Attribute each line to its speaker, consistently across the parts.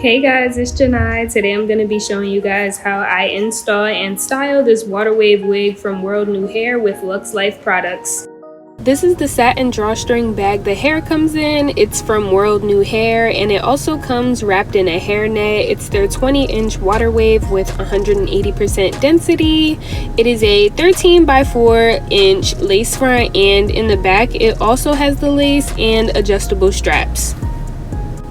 Speaker 1: Hey guys, it's Janai. Today I'm going to be showing you guys how I install and style this water wave wig from WorldNewHair with LUXXE Life products. This is the satin drawstring bag the hair comes in. It's from WorldNewHair and it also comes wrapped in a hairnet. It's their 20-inch water wave with 180% density. It is a 13 by 4-inch lace front, and in the back it also has the lace and adjustable straps.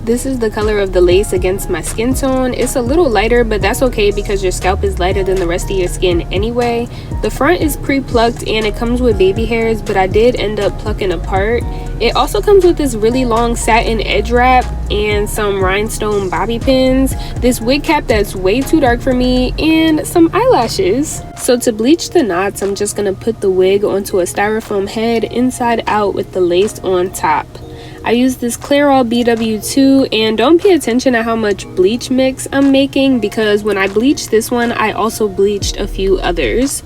Speaker 1: This is the color of the lace against my skin tone. It's a little lighter, but that's okay because your scalp is lighter than the rest of your skin anyway. The front is pre-plucked and it comes with baby hairs, but I did end up plucking a part. It also comes with this really long satin edge wrap and some rhinestone bobby pins, this wig cap that's way too dark for me, and some eyelashes. So to bleach the knots, I'm just gonna put the wig onto a styrofoam head inside out with the lace on top. I use this Clairol BW2, and don't pay attention to how much bleach mix I'm making because when I bleached this one, I also bleached a few others.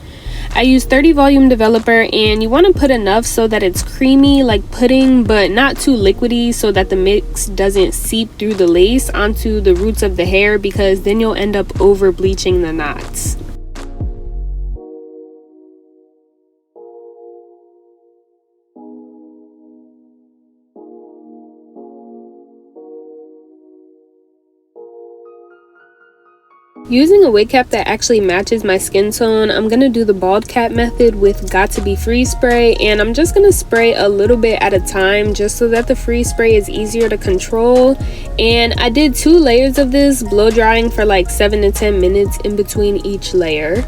Speaker 1: I use 30 volume developer, and you want to put enough so that it's creamy like pudding but not too liquidy so that the mix doesn't seep through the lace onto the roots of the hair, because then you'll end up over bleaching the knots. Using a wig cap that actually matches my skin tone, I'm going to do the bald cap method with Got To Be Freeze spray, and I'm just going to spray a little bit at a time just so that the freeze spray is easier to control. And I did 2 layers of this, blow drying for like 7 to 10 minutes in between each layer.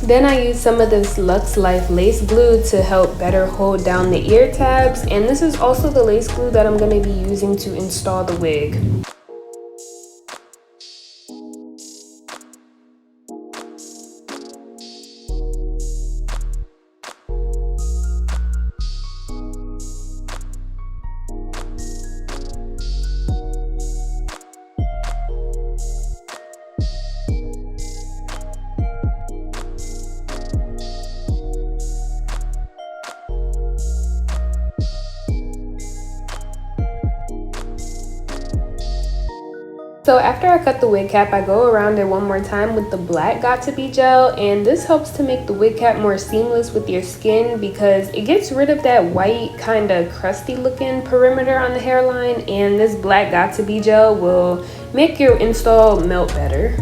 Speaker 1: Then I use some of this LUXXE Life lace glue to help better hold down the ear tabs, and this is also the lace glue that I'm going to be using to install the wig. So after I cut the wig cap, I go around it one more time with the black Got To Be gel, and this helps to make the wig cap more seamless with your skin because it gets rid of that white kind of crusty looking perimeter on the hairline, and this black Got To Be gel will make your install melt better.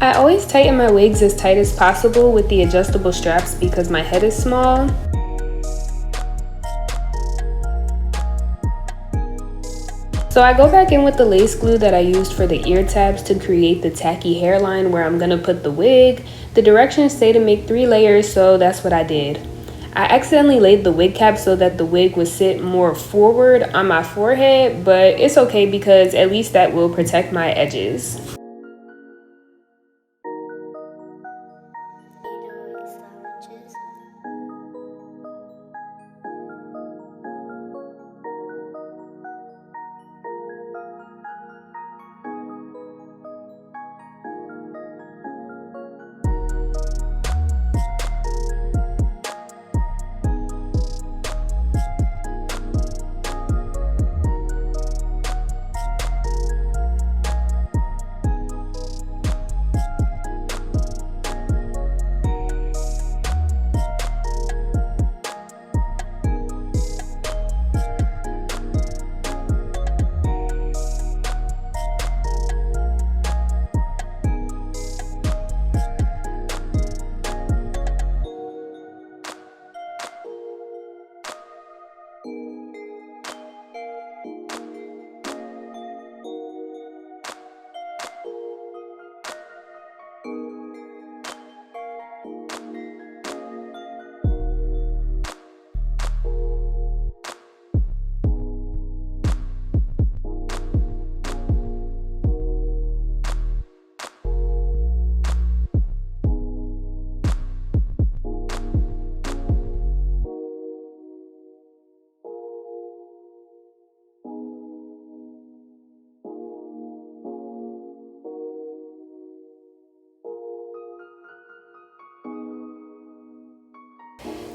Speaker 1: I always tighten my wigs as tight as possible with the adjustable straps because my head is small. So I go back in with the lace glue that I used for the ear tabs to create the tacky hairline where I'm gonna put the wig. The directions say to make 3 layers, so that's what I did. I accidentally laid the wig cap so that the wig would sit more forward on my forehead, but it's okay because at least that will protect my edges.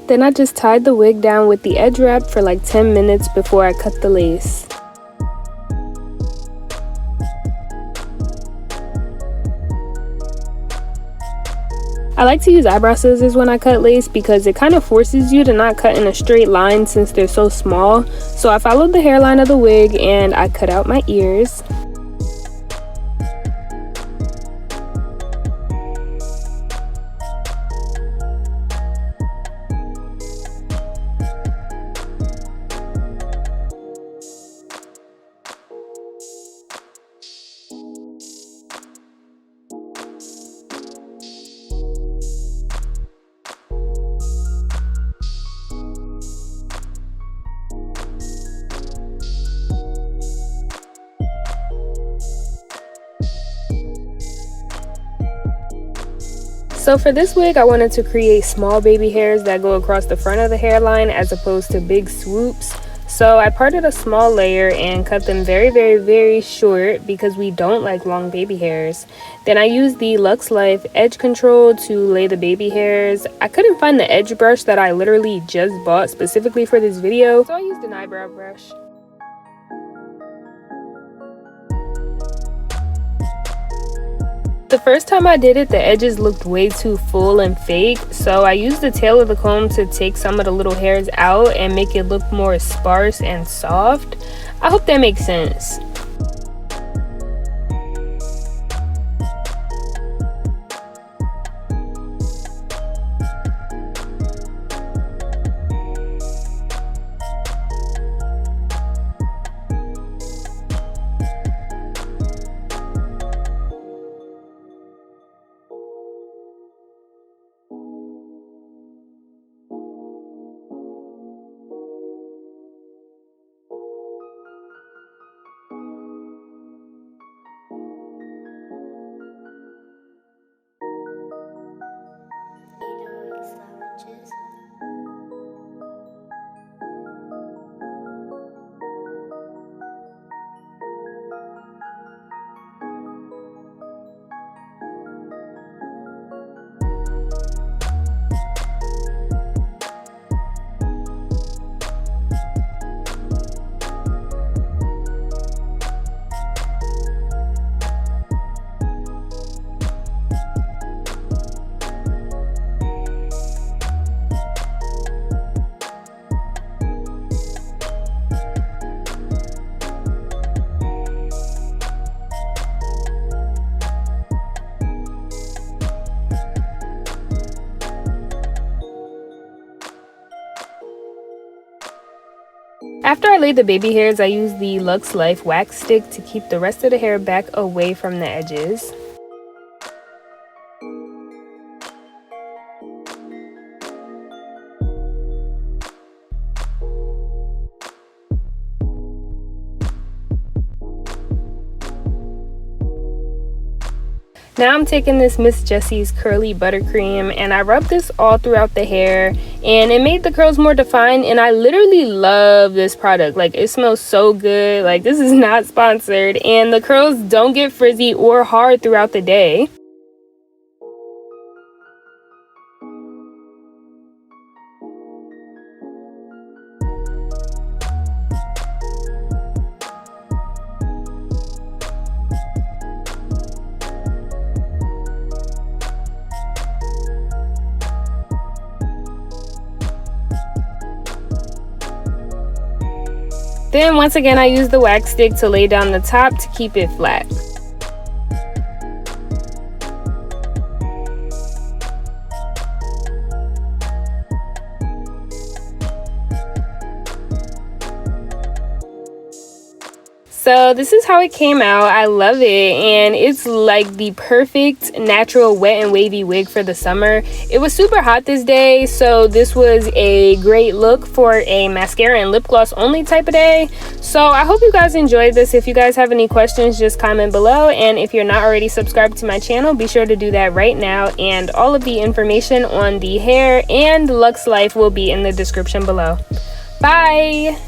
Speaker 1: Then I just tied the wig down with the edge wrap for like 10 minutes before I cut the lace. I like to use eyebrow scissors when I cut lace because it kind of forces you to not cut in a straight line since they're so small. So I followed the hairline of the wig and I cut out my ears. So for this wig, I wanted to create small baby hairs that go across the front of the hairline as opposed to big swoops. So I parted a small layer and cut them very short because we don't like long baby hairs. Then I used the LUXXE edge control to lay the baby hairs. I couldn't find the edge brush that I literally just bought specifically for this video, so I used an eyebrow brush. The first time I did it, the edges looked way too full and fake, so I used the tail of the comb to take some of the little hairs out and make it look more sparse and soft. I hope that makes sense. After I laid the baby hairs, I used the LUXXE wax stick to keep the rest of the hair back away from the edges. Now I'm taking this Miss Jessie's curly buttercream and I rubbed this all throughout the hair and it made the curls more defined, and I literally love this product. Like, it smells so good. Like, this is not sponsored, and the curls don't get frizzy or hard throughout the day. Then once again I used the wax stick to lay down the top to keep it flat. So this is how it came out. I love it, and it's like the perfect natural wet and wavy wig for the summer. It was super hot this day, so this was a great look for a mascara and lip gloss only type of day. So I hope you guys enjoyed this. If you guys have any questions, just comment below, and if you're not already subscribed to my channel, be sure to do that right now, and all of the information on the hair and LUXXE Life will be in the description below. Bye!